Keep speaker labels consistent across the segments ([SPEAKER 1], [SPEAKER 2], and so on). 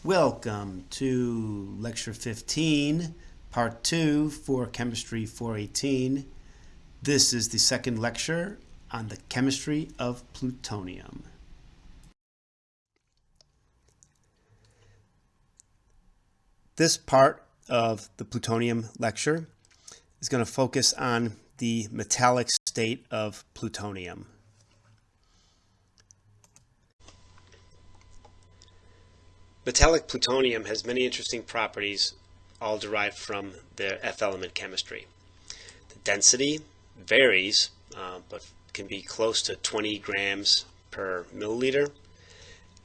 [SPEAKER 1] Welcome to Lecture 15, Part 2 for Chemistry 418. This is the second lecture on the chemistry of plutonium. This part of the plutonium lecture is going to focus on the metallic state of plutonium. Metallic plutonium has many interesting properties, all derived from their F element chemistry. The density varies, but can be close to 20 grams per milliliter,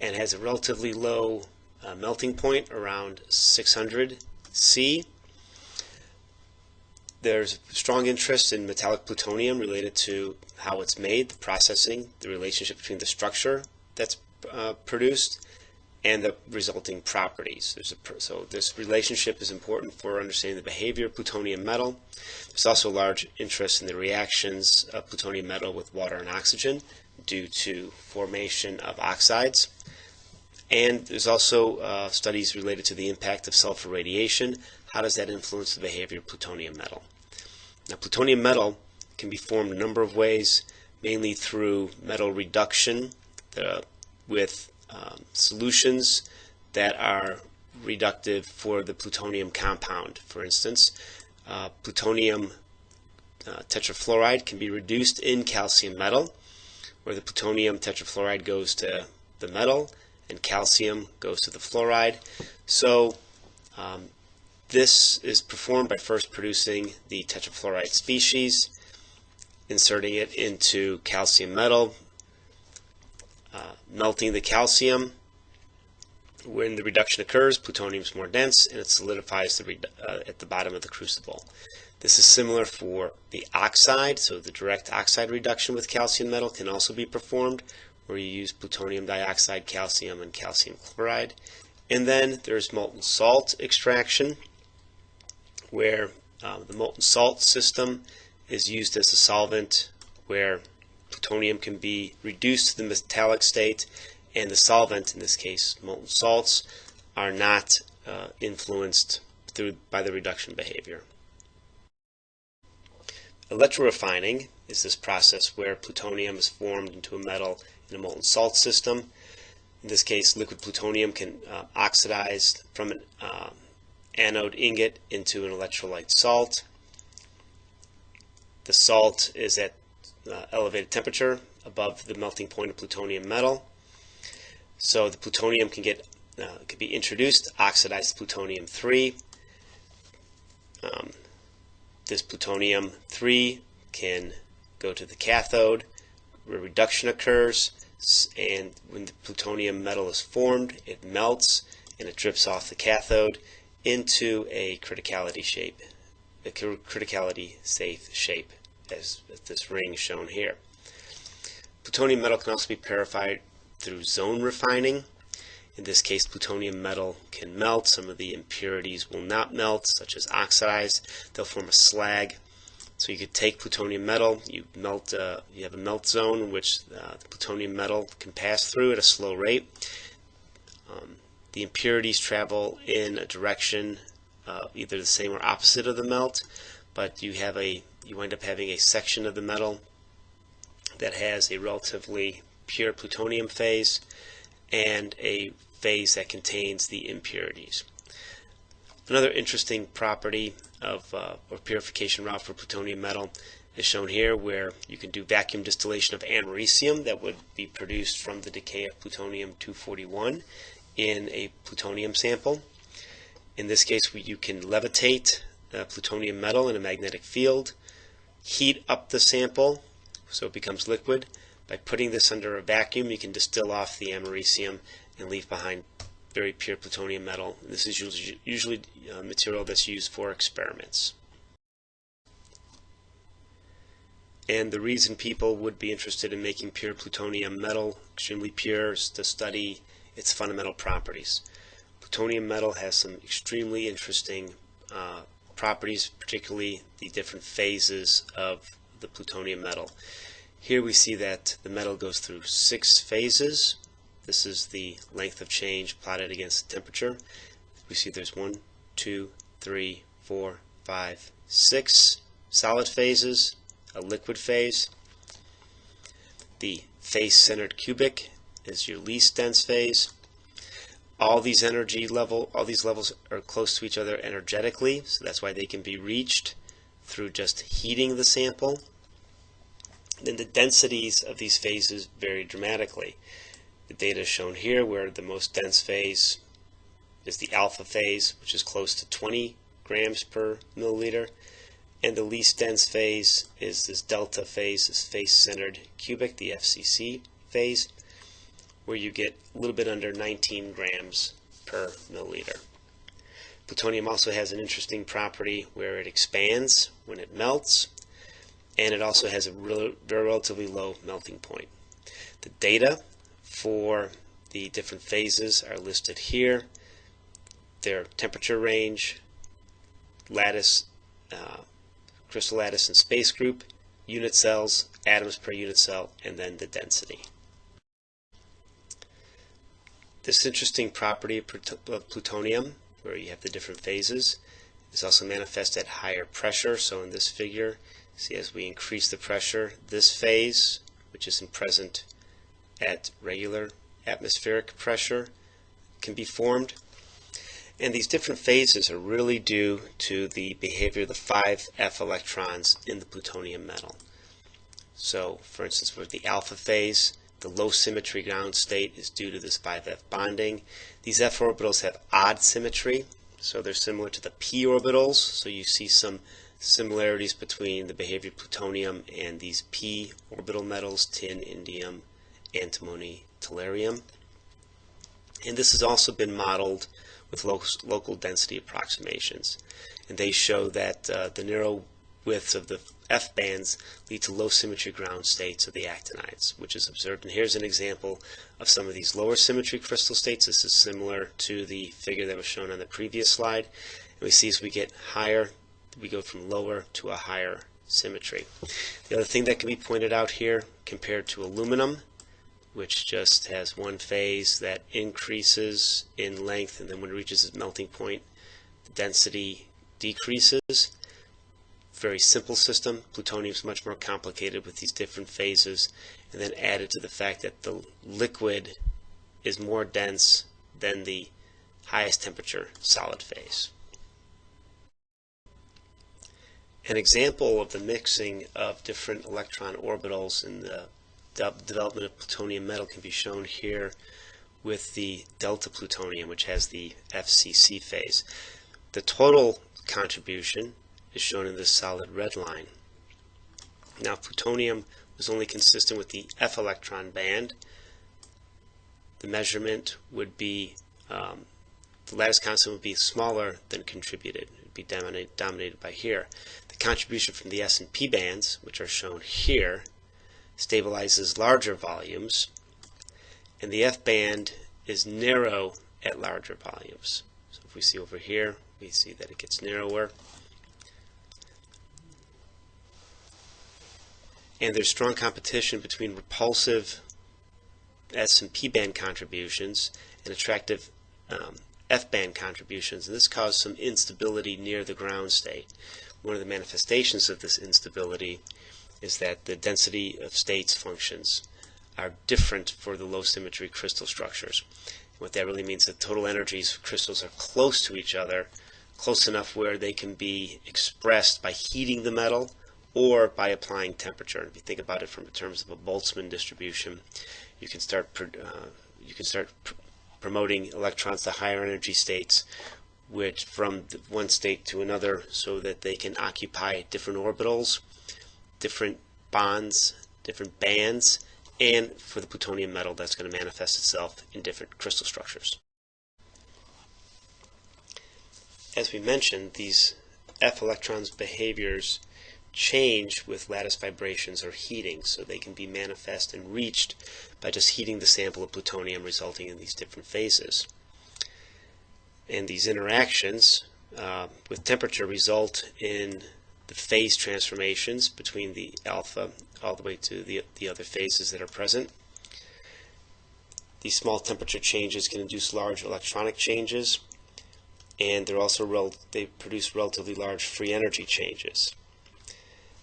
[SPEAKER 1] and has a relatively low melting point around 600 C. There's strong interest in metallic plutonium related to how it's made, the processing, the relationship between the structure that's produced, and the resulting properties. So this relationship is important for understanding the behavior of plutonium metal. There's also large interest in the reactions of plutonium metal with water and oxygen due to formation of oxides. And there's also studies related to the impact of sulfur radiation. How does that influence the behavior of plutonium metal? Now, plutonium metal can be formed a number of ways, mainly through metal reduction with solutions that are reductive for the plutonium compound. For instance, plutonium tetrafluoride can be reduced in calcium metal, where the plutonium tetrafluoride goes to the metal and calcium goes to the fluoride. So this is performed by first producing the tetrafluoride species, inserting it into calcium metal, melting the calcium. When the reduction occurs, plutonium is more dense and it solidifies at the bottom of the crucible. This is similar for the oxide, so the direct oxide reduction with calcium metal can also be performed, where you use plutonium dioxide, calcium, and calcium chloride. And then there's molten salt extraction, where the molten salt system is used as a solvent, where plutonium can be reduced to the metallic state, and the solvent, in this case molten salts, are not influenced by the reduction behavior. Electrorefining is this process where plutonium is formed into a metal in a molten salt system. In this case, liquid plutonium can oxidize from an anode ingot into an electrolyte salt. The salt is at elevated temperature above the melting point of plutonium metal. So the plutonium can be introduced, oxidized plutonium-3. This plutonium-3 can go to the cathode, where reduction occurs, and when the plutonium metal is formed, it melts and it drips off the cathode into a criticality shape, a criticality safe shape, as this ring shown here. Plutonium metal can also be purified through zone refining. In this case, plutonium metal can melt. Some of the impurities will not melt, such as oxidize. They'll form a slag. So you could take plutonium metal, you have a melt zone in which the plutonium metal can pass through at a slow rate. The impurities travel in a direction either the same or opposite of the melt, but you wind up having a section of the metal that has a relatively pure plutonium phase and a phase that contains the impurities. Another interesting property of or purification route for plutonium metal is shown here, where you can do vacuum distillation of americium that would be produced from the decay of plutonium-241 in a plutonium sample. In this case, you can levitate plutonium metal in a magnetic field, heat up the sample so it becomes liquid. By putting this under a vacuum, you can distill off the americium and leave behind very pure plutonium metal. This is usually material that's used for experiments. And the reason people would be interested in making pure plutonium metal extremely pure is to study its fundamental properties. Plutonium metal has some extremely interesting properties, particularly the different phases of the plutonium metal. Here we see that the metal goes through 6 phases. This is the length of change plotted against the temperature. We see there's 1, 2, 3, 4, 5, 6 solid phases, a liquid phase. The face-centered cubic is your least dense phase. All these levels are close to each other energetically, so that's why they can be reached through just heating the sample. Then the densities of these phases vary dramatically. The data is shown here, where the most dense phase is the alpha phase, which is close to 20 grams per milliliter, and the least dense phase is this delta phase, this face-centered cubic, the FCC phase, where you get a little bit under 19 grams per milliliter. Plutonium also has an interesting property where it expands when it melts, and it also has a relatively low melting point. The data for the different phases are listed here. Their temperature range, lattice, crystal lattice and space group, unit cells, atoms per unit cell, and then the density. This interesting property of plutonium, where you have the different phases, is also manifest at higher pressure. So in this figure, see, as we increase the pressure, this phase, which isn't present at regular atmospheric pressure, can be formed. And these different phases are really due to the behavior of the 5 F electrons in the plutonium metal. So, for instance, for the alpha phase, the low symmetry ground state is due to this 5F bonding. These F orbitals have odd symmetry, so they're similar to the P orbitals. So you see some similarities between the behavior of plutonium and these P orbital metals, tin, indium, antimony, tellurium. And this has also been modeled with local density approximations. And they show that the narrow widths of the F bands lead to low symmetry ground states of the actinides, which is observed. And here's an example of some of these lower symmetry crystal states. This is similar to the figure that was shown on the previous slide. And we see as we get higher, we go from lower to a higher symmetry. The other thing that can be pointed out here, compared to aluminum, which just has one phase that increases in length, and then when it reaches its melting point, the density decreases. Very simple system. Plutonium is much more complicated with these different phases, and then added to the fact that the liquid is more dense than the highest temperature solid phase. An example of the mixing of different electron orbitals in the development of plutonium metal can be shown here with the delta plutonium, which has the FCC phase. The total contribution is shown in this solid red line. Now, if plutonium was only consistent with the F electron band, the measurement would be, the lattice constant would be smaller than contributed. It would be dominated by here. The contribution from the S and P bands, which are shown here, stabilizes larger volumes, and the F band is narrow at larger volumes. So if we see over here, we see that it gets narrower. And there's strong competition between repulsive S and P band contributions and attractive F band contributions, and this caused some instability near the ground state. One of the manifestations of this instability is that the density of states functions are different for the low symmetry crystal structures. What that really means is that total energies of crystals are close to each other, close enough where they can be expressed by heating the metal or by applying temperature. If you think about it from the terms of a Boltzmann distribution, you can start promoting electrons to higher energy states, which from one state to another, so that they can occupy different orbitals, different bonds, different bands, and for the plutonium metal, that's going to manifest itself in different crystal structures. As we mentioned, these F electrons' behaviors change with lattice vibrations or heating, so they can be manifest and reached by just heating the sample of plutonium, resulting in these different phases. And these interactions with temperature result in the phase transformations between the alpha all the way to the other phases that are present. These small temperature changes can induce large electronic changes, and they produce relatively large free energy changes.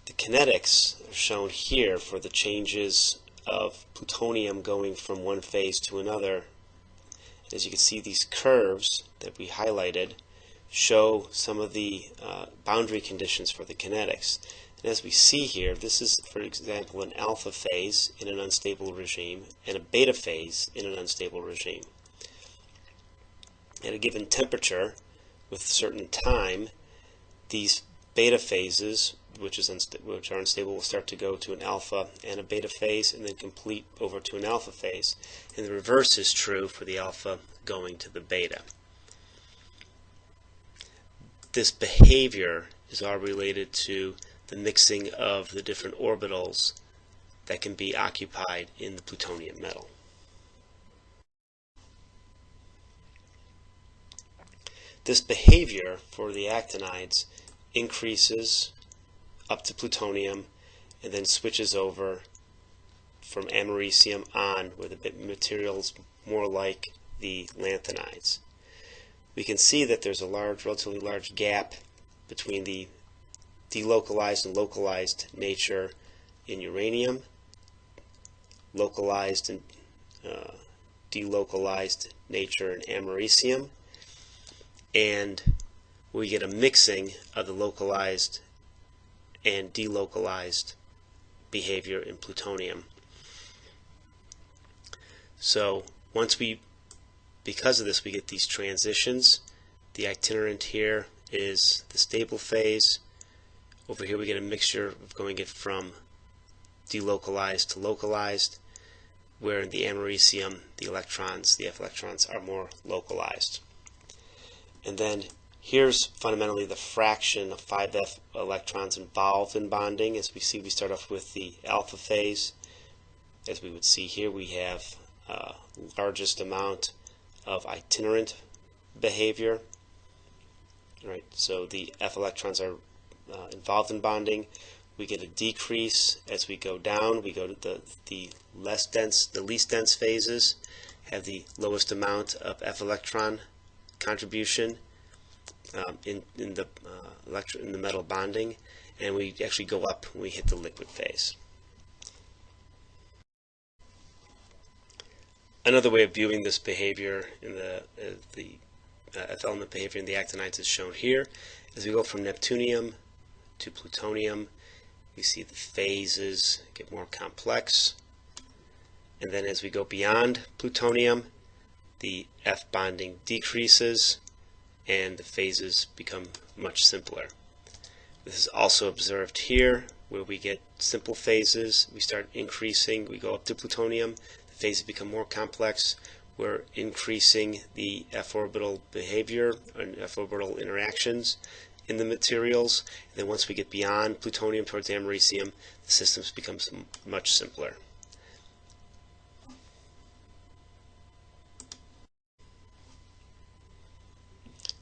[SPEAKER 1] The kinetics are shown here for the changes of plutonium going from one phase to another. As you can see, these curves that we highlighted show some of the boundary conditions for the kinetics. And as we see here, this is, for example, an alpha phase in an unstable regime and a beta phase in an unstable regime. At a given temperature with a certain time, these beta phases, which are unstable, will start to go to an alpha and a beta phase and then complete over to an alpha phase. And the reverse is true for the alpha going to the beta. This behavior is all related to the mixing of the different orbitals that can be occupied in the plutonium metal. This behavior for the actinides increases up to plutonium and then switches over from americium on, where the material is more like the lanthanides. We can see that there's a relatively large gap between the delocalized and localized nature in uranium, localized and delocalized nature in americium, and we get a mixing of the localized and delocalized behavior in plutonium. So because of this, we get these transitions. The itinerant here is the stable phase. Over here we get a mixture of going it from delocalized to localized, where in the americium the F electrons are more localized. And then here's fundamentally the fraction of 5F electrons involved in bonding. As we see, we start off with the alpha phase. As we would see here, we have largest amount of itinerant behavior. Right, so the F electrons are involved in bonding. We get a decrease as we go down. We go to the least dense phases have the lowest amount of F electron contribution in the metal bonding, and we actually go up when we hit the liquid phase. Another way of viewing this behavior in the F element behavior in the actinides is shown here. As we go from neptunium to plutonium, we see the phases get more complex, and then as we go beyond plutonium, the F bonding decreases and the phases become much simpler. This is also observed here, where we get simple phases. We start increasing, we go up to plutonium, the phases become more complex. We're increasing the F orbital behavior and F orbital interactions in the materials. And then once we get beyond plutonium towards americium, the systems becomes much simpler.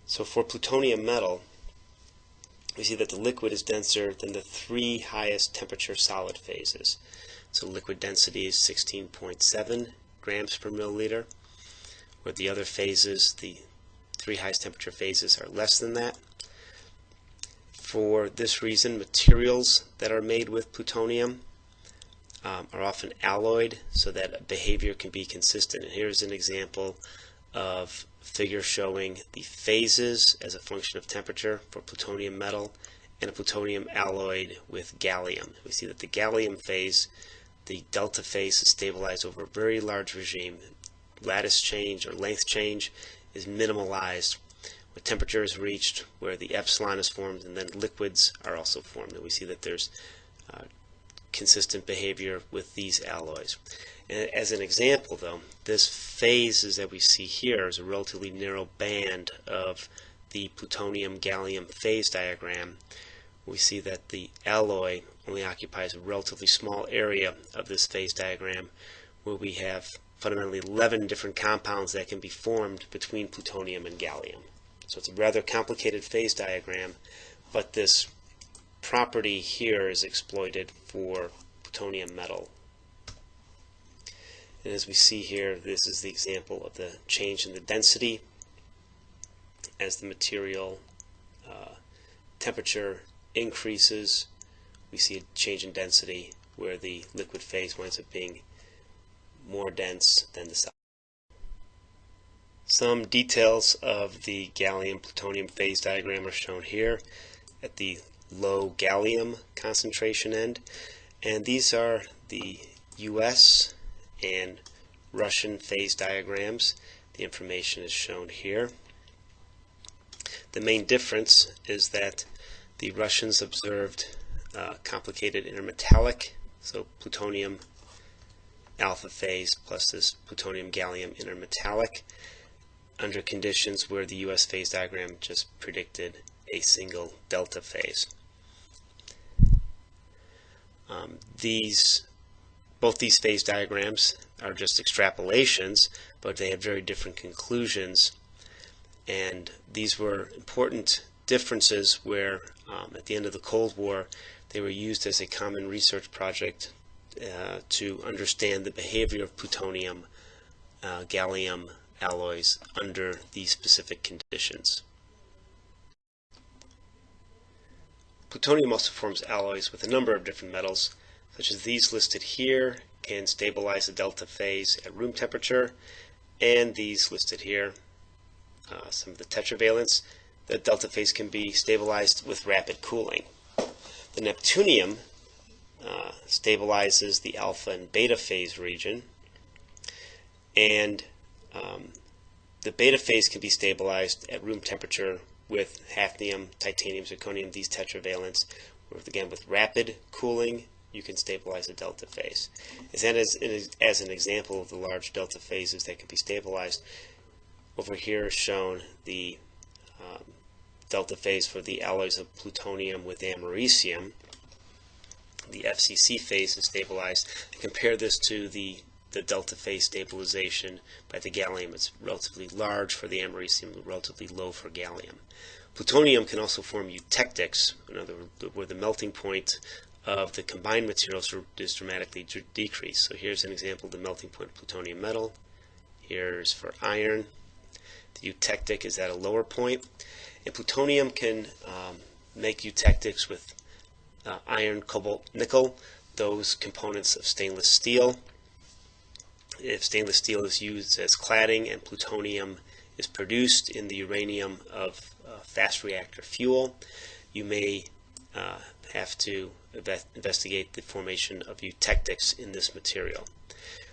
[SPEAKER 1] So for plutonium metal, we see that the liquid is denser than the 3 highest temperature solid phases. So liquid density is 16.7 grams per milliliter, where the other phases, the 3 highest temperature phases, are less than that. For this reason, materials that are made with plutonium are often alloyed so that behavior can be consistent. And here's an example of figure showing the phases as a function of temperature for plutonium metal and a plutonium alloyed with gallium. We see that the gallium phase, the delta phase, is stabilized over a very large regime. Lattice change or length change is minimalized when temperature is reached, where the epsilon is formed, and then liquids are also formed. And we see that there's consistent behavior with these alloys. And as an example, though, this phases that we see here is a relatively narrow band of the plutonium-gallium phase diagram. We see that the alloy only occupies a relatively small area of this phase diagram, where we have fundamentally 11 different compounds that can be formed between plutonium and gallium. So it's a rather complicated phase diagram, but this property here is exploited for plutonium metal. And as we see here, this is the example of the change in the density as the material temperature increases. We see a change in density where the liquid phase winds up being more dense than the solid. Some details of the gallium-plutonium phase diagram are shown here at the low gallium concentration end, and these are the US and Russian phase diagrams. The information is shown here. The main difference is that the Russians observed complicated intermetallic, so plutonium alpha phase plus this plutonium-gallium intermetallic, under conditions where the US phase diagram just predicted a single delta phase. Both these phase diagrams are just extrapolations, but they have very different conclusions, and these were important differences where at the end of the Cold War they were used as a common research project to understand the behavior of plutonium gallium alloys under these specific conditions. Plutonium also forms alloys with a number of different metals, such as these listed here can stabilize a delta phase at room temperature, and these listed here, some of the tetravalents. The delta phase can be stabilized with rapid cooling. The neptunium stabilizes the alpha and beta phase region, and the beta phase can be stabilized at room temperature with hafnium, titanium, zirconium, these tetravalents, where again with rapid cooling you can stabilize a delta phase. As an example of the large delta phases that can be stabilized, over here is shown the delta phase for the alloys of plutonium with americium. The FCC phase is stabilized. And compare this to the delta phase stabilization by the gallium. It's relatively large for the americium, relatively low for gallium. Plutonium can also form eutectics, in other words, where the melting point of the combined materials is dramatically decreased. So here's an example of the melting point of plutonium metal. Here's for iron. The eutectic is at a lower point. And plutonium can make eutectics with iron, cobalt, nickel, those components of stainless steel. If stainless steel is used as cladding and plutonium is produced in the uranium of fast reactor fuel, you may have to investigate the formation of eutectics in this material.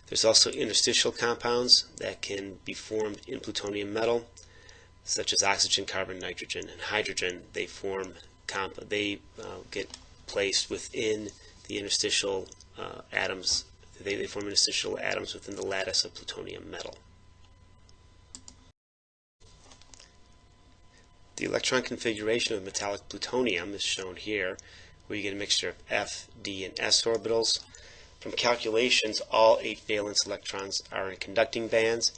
[SPEAKER 1] There's also interstitial compounds that can be formed in plutonium metal, such as oxygen, carbon, nitrogen, and hydrogen. They get placed within the interstitial atoms. They form interstitial atoms within the lattice of plutonium metal. The electron configuration of metallic plutonium is shown here, where you get a mixture of F, D, and S orbitals. From calculations, all 8 valence electrons are in conducting bands.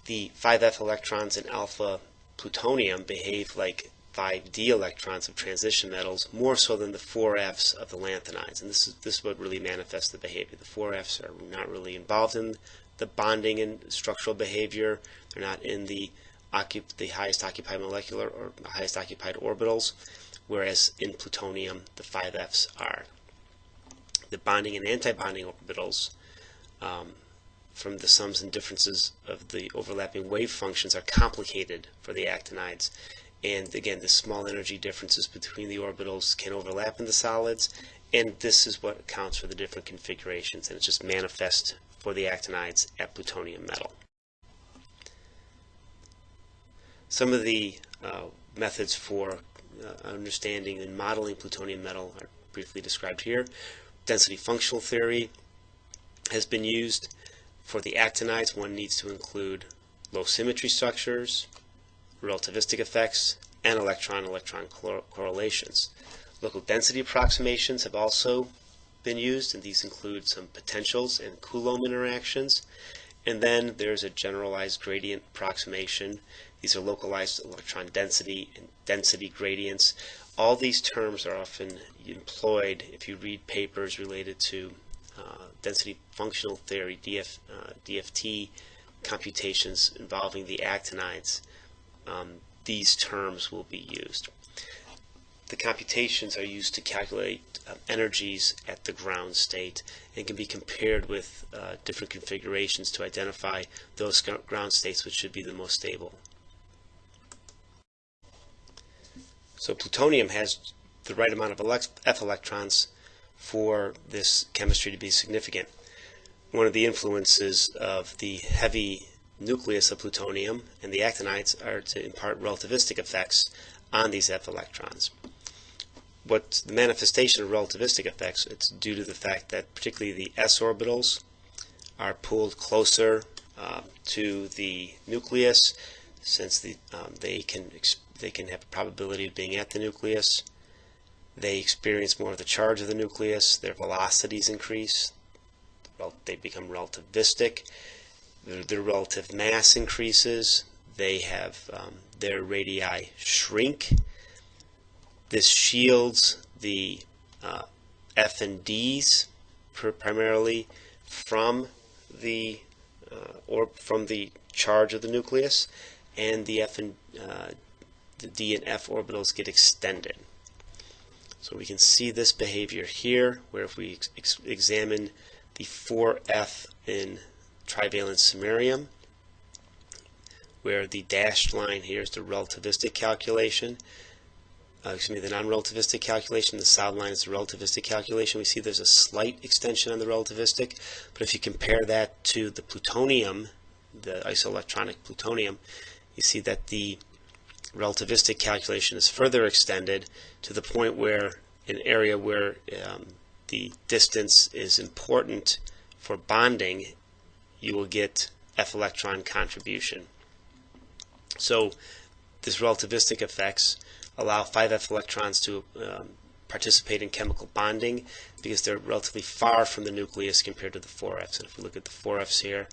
[SPEAKER 1] The 5F electrons in alpha plutonium behave like 5D electrons of transition metals, more so than the 4Fs of the lanthanides. And this is what really manifests the behavior. The 4Fs are not really involved in the bonding and structural behavior. They're not in the highest occupied molecular or highest occupied orbitals, whereas in plutonium the 5Fs are. The bonding and anti-bonding orbitals from the sums and differences of the overlapping wave functions are complicated for the actinides. And again, the small energy differences between the orbitals can overlap in the solids, and this is what accounts for the different configurations, and it's just manifest for the actinides at plutonium metal. Some of the methods for understanding and modeling plutonium metal are briefly described here. Density functional theory has been used. For the actinides, one needs to include low symmetry structures, relativistic effects, and electron-electron correlations. Local density approximations have also been used, and these include some potentials and Coulomb interactions. And then there's a generalized gradient approximation. These are localized electron density and density gradients. All these terms are often employed if you read papers related to density functional theory, DFT computations involving the actinides, these terms will be used. The computations are used to calculate energies at the ground state and can be compared with different configurations to identify those ground states which should be the most stable. So plutonium has the right amount of F electrons for this chemistry to be significant. One of the influences of the heavy nucleus of plutonium and the actinides are to impart relativistic effects on these F electrons. What's the manifestation of relativistic effects? It's due to the fact that particularly the s orbitals are pulled closer to the nucleus, since they can have a probability of being at the nucleus. They experience more of the charge of the nucleus. Their velocities increase. They become relativistic. Their relative mass increases. They have their radii shrink. This shields the F and Ds primarily from the charge of the nucleus, and the the D and F orbitals get extended. So we can see this behavior here, where if we examine the 4F in trivalent samarium, where the dashed line here is the relativistic calculation, the non-relativistic calculation, the solid line is the relativistic calculation. We see there's a slight extension on the relativistic, but if you compare that to the plutonium, the isoelectronic plutonium, you see that the relativistic calculation is further extended to the point where an area where the distance is important for bonding, you will get F electron contribution. So this relativistic effects allow 5F electrons to participate in chemical bonding because they're relatively far from the nucleus compared to the 4Fs. And if we look at the 4Fs here,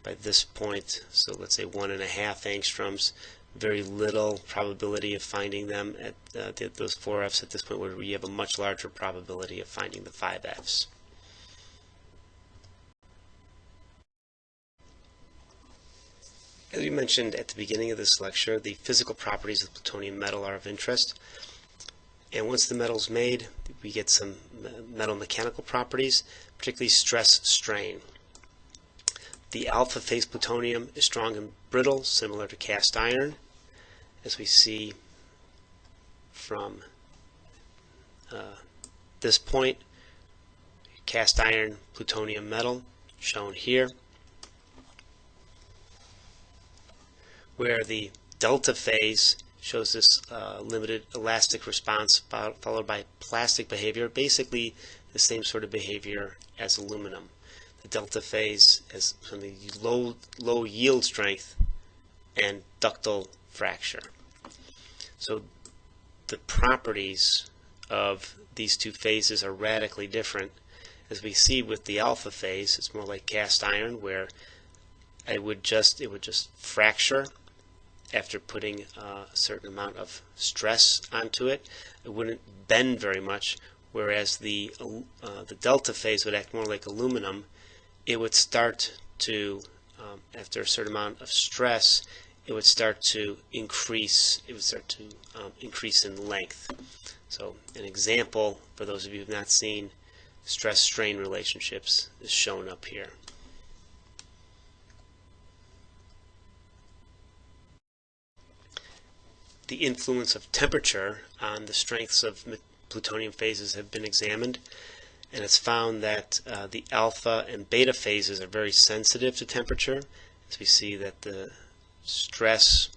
[SPEAKER 1] by this point, so let's say 1.5 angstroms, very little probability of finding them at those 4Fs at this point, where we have a much larger probability of finding the 5Fs. As we mentioned at the beginning of this lecture, the physical properties of the plutonium metal are of interest. And once the metal is made, we get some metal mechanical properties, particularly stress strain. The alpha phase plutonium is strong and brittle, similar to cast iron, as we see from this point. Cast iron plutonium metal shown here, where the delta phase shows this limited elastic response followed by plastic behavior, basically the same sort of behavior as aluminum. The delta phase has something low yield strength and ductile fracture. So the properties of these two phases are radically different. As we see with the alpha phase, it's more like cast iron, where it would just fracture after putting a certain amount of stress onto it. It wouldn't bend very much, whereas the delta phase would act more like aluminum. It would start to, after a certain amount of stress, it would start to increase. It would start to increase in length. So an example, for those of you who have not seen stress-strain relationships, is shown up here. The influence of temperature on the strengths of plutonium phases have been examined, and it's found that the alpha and beta phases are very sensitive to temperature, as we see that the stress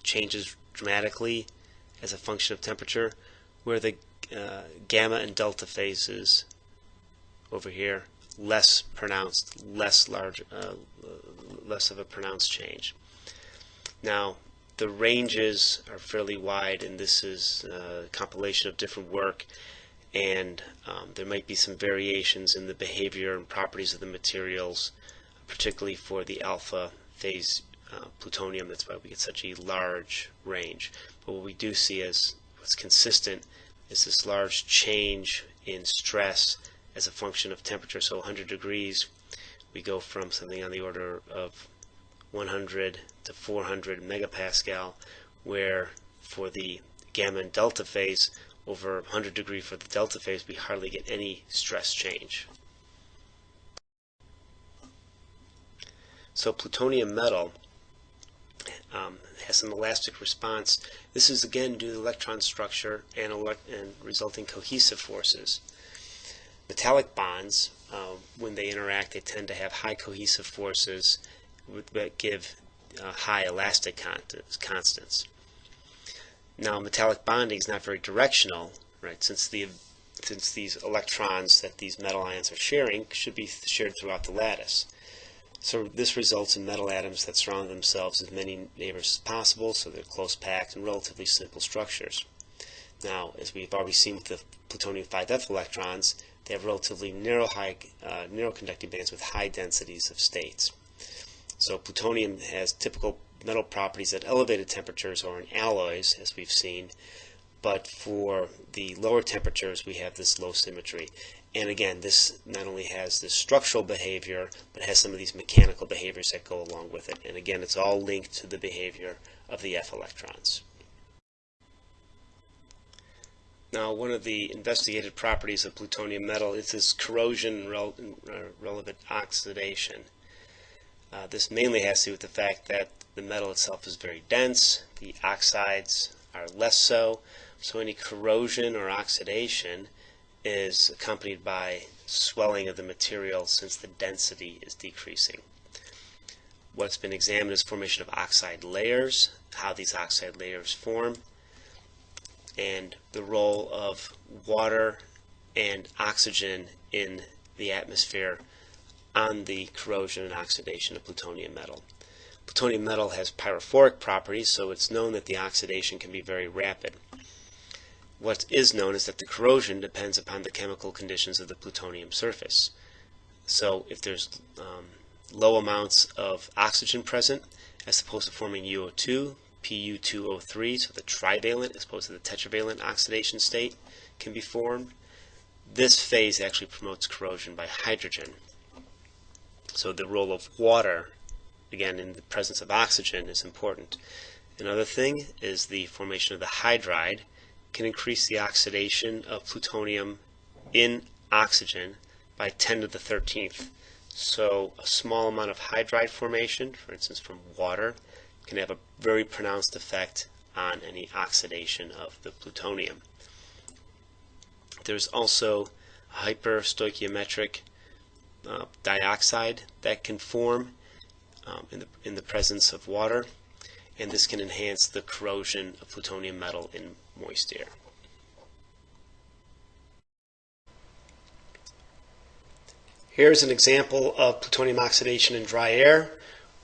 [SPEAKER 1] changes dramatically as a function of temperature, where the gamma and delta phases over here less pronounced, less of a pronounced change. Now, the ranges are fairly wide, and this is a compilation of different work, and there might be some variations in the behavior and properties of the materials, particularly for the alpha phase plutonium. That's why we get such a large range. But what we do see as what's consistent is this large change in stress as a function of temperature. So 100 degrees, we go from something on the order of 100 to 400 megapascal, where for the gamma and delta phase, over 100 degrees for the delta phase, we hardly get any stress change. So plutonium metal has an elastic response. This is again due to electron structure and resulting cohesive forces. Metallic bonds, when they interact, they tend to have high cohesive forces that give high elastic constants. Now, metallic bonding is not very directional, right? Since these electrons that these metal ions are sharing should be shared throughout the lattice. So this results in metal atoms that surround themselves with many neighbors as possible, so they're close packed and relatively simple structures. Now, as we've already seen with the plutonium 5F electrons, they have relatively narrow conducting bands with high densities of states. So plutonium has typical metal properties at elevated temperatures or in alloys, as we've seen, but for the lower temperatures we have this low symmetry. And again, this not only has this structural behavior, but has some of these mechanical behaviors that go along with it. And again, it's all linked to the behavior of the F electrons. Now, one of the investigated properties of plutonium metal is this corrosion relevant oxidation. This mainly has to do with the fact that the metal itself is very dense, the oxides are less so, so any corrosion or oxidation is accompanied by swelling of the material since the density is decreasing. What's been examined is formation of oxide layers, how these oxide layers form, and the role of water and oxygen in the atmosphere on the corrosion and oxidation of plutonium metal. Plutonium metal has pyrophoric properties, so it's known that the oxidation can be very rapid. What is known is that the corrosion depends upon the chemical conditions of the plutonium surface. So if there's low amounts of oxygen present, as opposed to forming UO2, Pu2O3, so the trivalent as opposed to the tetravalent oxidation state can be formed. This phase actually promotes corrosion by hydrogen. So the role of water, again in the presence of oxygen, is important. Another thing is the formation of the hydride can increase the oxidation of plutonium in oxygen by 10 to the 13th. So a small amount of hydride formation, for instance from water, can have a very pronounced effect on any oxidation of the plutonium. There's also a hyperstoichiometric dioxide that can form in the presence of water, and this can enhance the corrosion of plutonium metal in moist air. Here's an example of plutonium oxidation in dry air,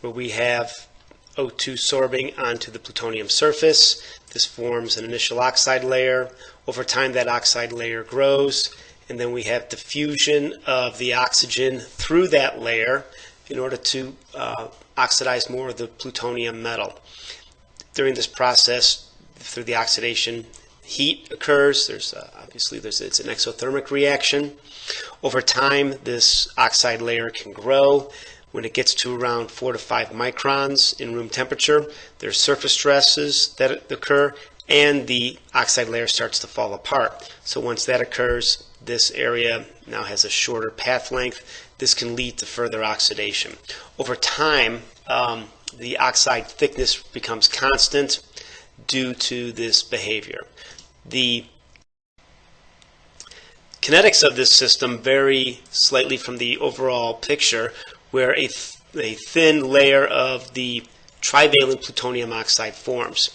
[SPEAKER 1] where we have O2 sorbing onto the plutonium surface. This forms an initial oxide layer. Over time, that oxide layer grows, and then we have diffusion of the oxygen through that layer in order to oxidize more of the plutonium metal. During this process, through the oxidation, heat occurs. It's an exothermic reaction. Over time, this oxide layer can grow. When it gets to around 4 to 5 microns in room temperature, there's surface stresses that occur, and the oxide layer starts to fall apart. So once that occurs, this area now has a shorter path length. This can lead to further oxidation. Over time, the oxide thickness becomes constant due to this behavior. The kinetics of this system vary slightly from the overall picture, where a thin layer of the trivalent plutonium oxide forms.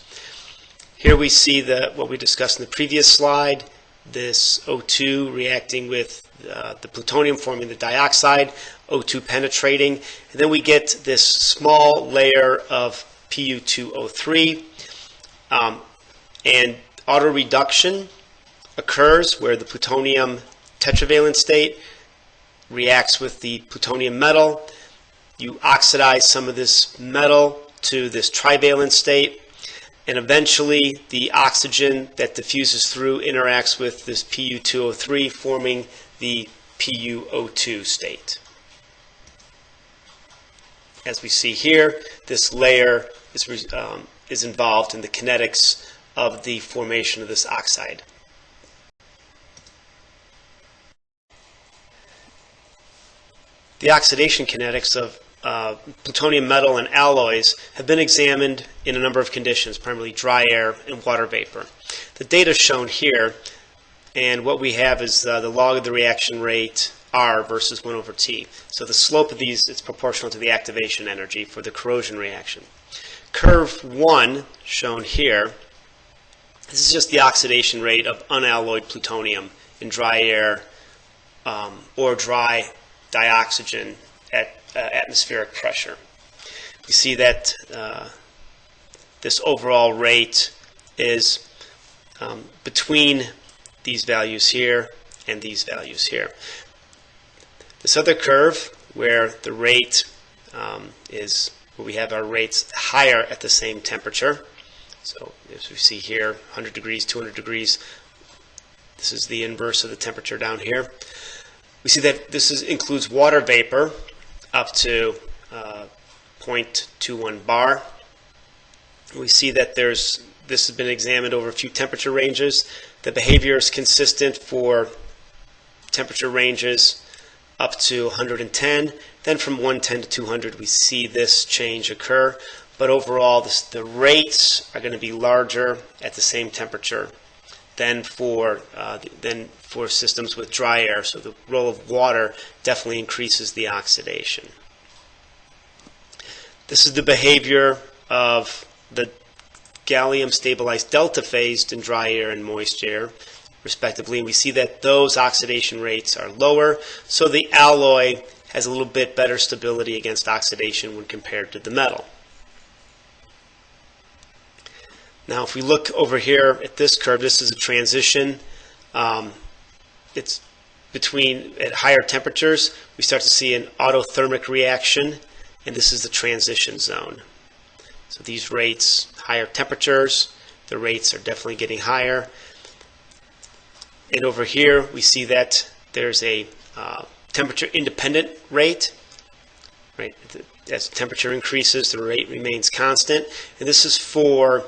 [SPEAKER 1] Here we see what we discussed in the previous slide, this O2 reacting with the plutonium forming the dioxide, O2 penetrating, and then we get this small layer of Pu2O3, and autoreduction occurs where the plutonium tetravalent state reacts with the plutonium metal. You oxidize some of this metal to this trivalent state, and eventually the oxygen that diffuses through interacts with this Pu2O3, forming the PuO2 state. As we see here, this layer is involved in the kinetics of the formation of this oxide. The oxidation kinetics of plutonium metal and alloys have been examined in a number of conditions, primarily dry air and water vapor. The data shown here, and what we have is the log of the reaction rate R versus 1 over T. So the slope of these is proportional to the activation energy for the corrosion reaction. Curve 1, shown here, this is just the oxidation rate of unalloyed plutonium in dry air or dry dioxygen at atmospheric pressure. We see that this overall rate is between these values here and these values here. This other curve, where the rate is where we have our rates higher at the same temperature. So as we see here, 100 degrees, 200 degrees, this is the inverse of the temperature down here. We see that this includes water vapor up to 0.21 bar. We see that this has been examined over a few temperature ranges. The behavior is consistent for temperature ranges up to 110. Then from 110 to 200, we see this change occur. But overall, the rates are going to be larger at the same temperature than for systems with dry air. So the role of water definitely increases the oxidation. This is the behavior of the gallium stabilized delta phase in dry air and moist air, respectively. And we see that those oxidation rates are lower, so the alloy has a little bit better stability against oxidation when compared to the metal. Now, if we look over here at this curve, this is a transition. It's at higher temperatures, we start to see an autothermic reaction, and this is the transition zone. So these rates, higher temperatures, the rates are definitely getting higher. And over here, we see that there's a temperature-independent rate. Right? As the temperature increases, the rate remains constant. And this is for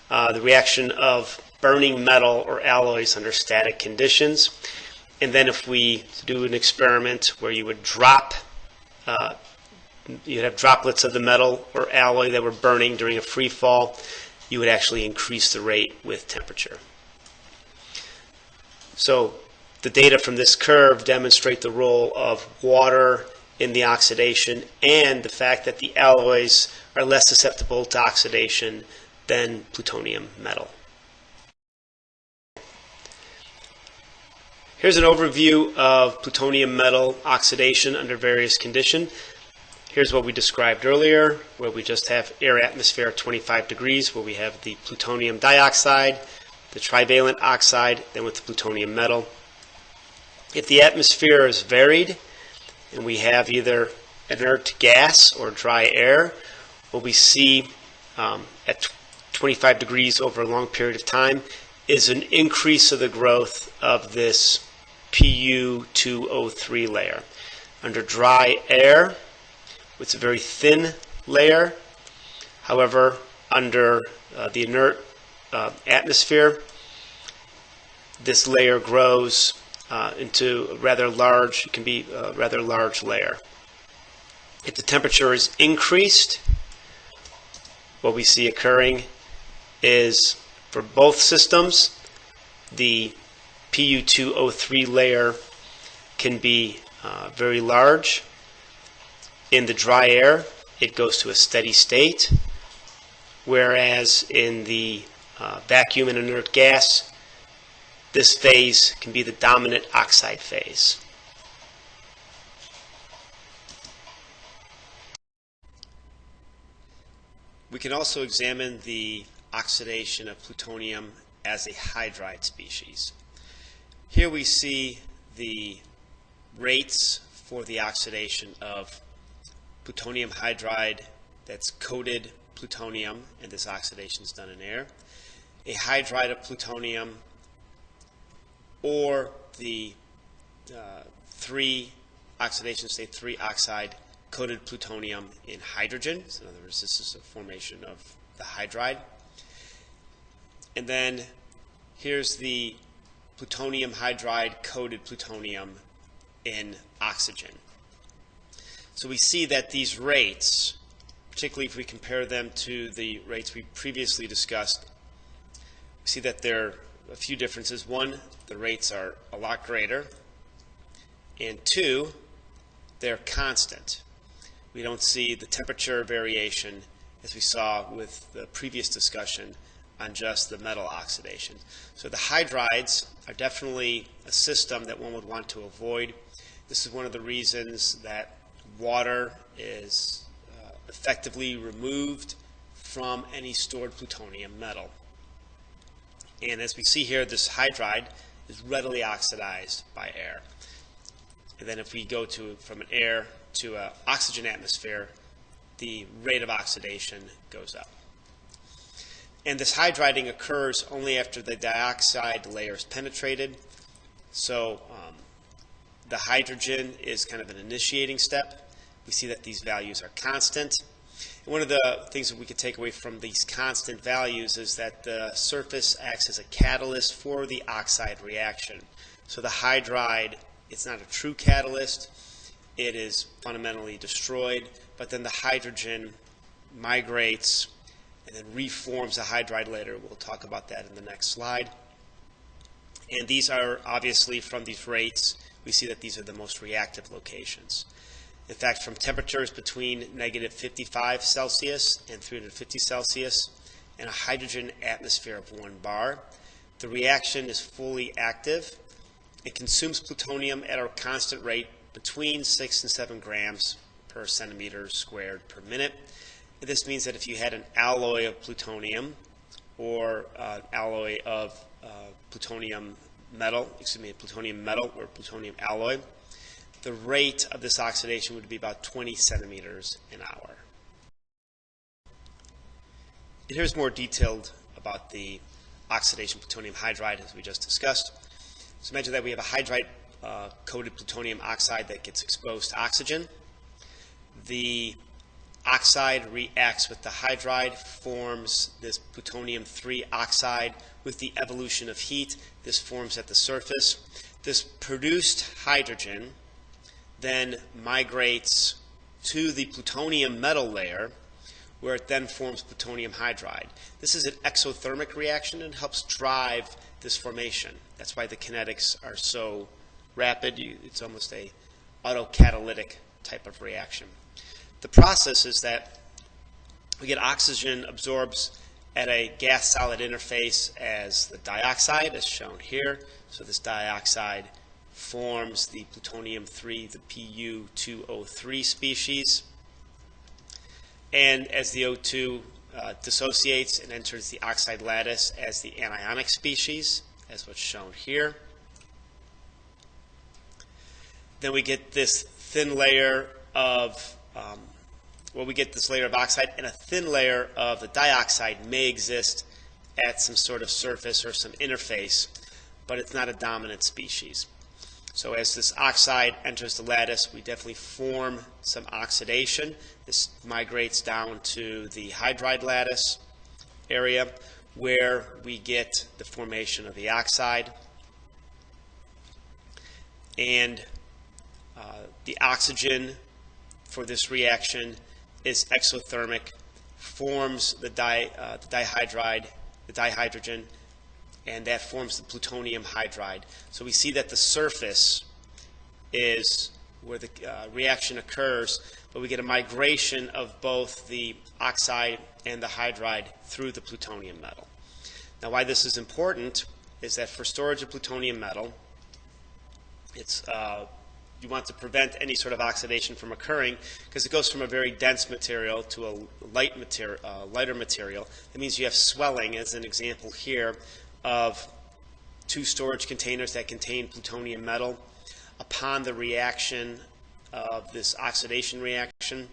[SPEAKER 1] the reaction of burning metal or alloys under static conditions. And then if we do an experiment where you would you'd have droplets of the metal or alloy that were burning during a free fall, you would actually increase the rate with temperature. So the data from this curve demonstrate the role of water in the oxidation and the fact that the alloys are less susceptible to oxidation than plutonium metal. Here's an overview of plutonium metal oxidation under various conditions. Here's what we described earlier, where we just have air atmosphere at 25 degrees, where we have the plutonium dioxide, the trivalent oxide, then with the plutonium metal. If the atmosphere is varied, and we have either inert gas or dry air, what we see at 25 degrees over a long period of time is an increase of the growth of this PuO3 layer. Under dry air, it's a very thin layer. However, under the inert atmosphere, this layer grows into a rather large, it can be a rather large layer. If the temperature is increased, what we see occurring is for both systems, the PuO3 layer can be very large. In the dry air, it goes to a steady state, whereas in the vacuum and inert gas, this phase can be the dominant oxide phase. We can also examine the oxidation of plutonium as a hydride species. Here we see the rates for the oxidation of plutonium hydride that's coated plutonium, and this oxidation is done in air, a hydride of plutonium, or the oxidation state 3 oxide coated plutonium in hydrogen. So in other words, this is a formation of the hydride. And then here's the plutonium hydride coated plutonium in oxygen. So we see that these rates, particularly if we compare them to the rates we previously discussed, we see that there are a few differences. One, the rates are a lot greater, and two, they're constant. We don't see the temperature variation as we saw with the previous discussion on just the metal oxidation. So the hydrides are definitely a system that one would want to avoid. This is one of the reasons that water is effectively removed from any stored plutonium metal. And as we see here, this hydride is readily oxidized by air. And then if we go from an air to an oxygen atmosphere, the rate of oxidation goes up. And this hydriding occurs only after the dioxide layer is penetrated. So the hydrogen is kind of an initiating step. We see that these values are constant. And one of the things that we could take away from these constant values is that the surface acts as a catalyst for the oxide reaction. So the hydride, it's not a true catalyst. It is fundamentally destroyed, but then the hydrogen migrates and then reforms the hydride later. We'll talk about that in the next slide. And these are obviously, from these rates, we see that these are the most reactive locations. In fact, from temperatures between -55 Celsius and 350 Celsius and a hydrogen atmosphere of 1 bar, the reaction is fully active. It consumes plutonium at a constant rate between 6 and 7 grams per centimeter squared per minute. And this means that if you had an alloy of plutonium or an alloy of plutonium metal or plutonium alloy, the rate of this oxidation would be about 20 centimeters an hour. And here's more detailed about the oxidation plutonium hydride as we just discussed. So imagine that we have a hydride coated plutonium oxide that gets exposed to oxygen. The oxide reacts with the hydride, forms this plutonium-3 oxide. With the evolution of heat, this forms at the surface. This produced hydrogen then migrates to the plutonium metal layer, where it then forms plutonium hydride. This is an exothermic reaction and helps drive this formation. That's why the kinetics are so rapid. It's almost a autocatalytic type of reaction. The process is that we get oxygen absorbs at a gas-solid interface as the dioxide, as shown here. So this dioxide forms the plutonium-3, the Pu2O3 species. And as the O2 dissociates and enters the oxide lattice as the anionic species, as what's shown here. Then we get this thin layer of we get this layer of oxide, and a thin layer of the dioxide may exist at some sort of surface or some interface, but it's not a dominant species. So as this oxide enters the lattice, we definitely form some oxidation. This migrates down to the hydride lattice area, where we get the formation of the oxide. And the oxygen for this reaction is exothermic, forms the dihydrogen, and that forms the plutonium hydride. So we see that the surface is where the reaction occurs, but we get a migration of both the oxide and the hydride through the plutonium metal. Now, why this is important is that for storage of plutonium metal, you want to prevent any sort of oxidation from occurring, because it goes from a very dense material to a lighter material. That means you have swelling, as an example here, of 2 storage containers that contain plutonium metal. Upon the reaction of this oxidation reaction,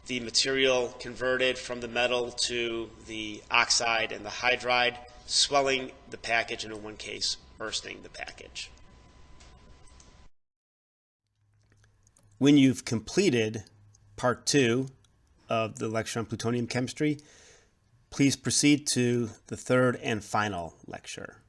[SPEAKER 1] the material converted from the metal to the oxide and the hydride, swelling the package, and in one case, bursting the package.
[SPEAKER 2] When you've completed part 2 of the lecture on plutonium chemistry, please proceed to the third and final lecture.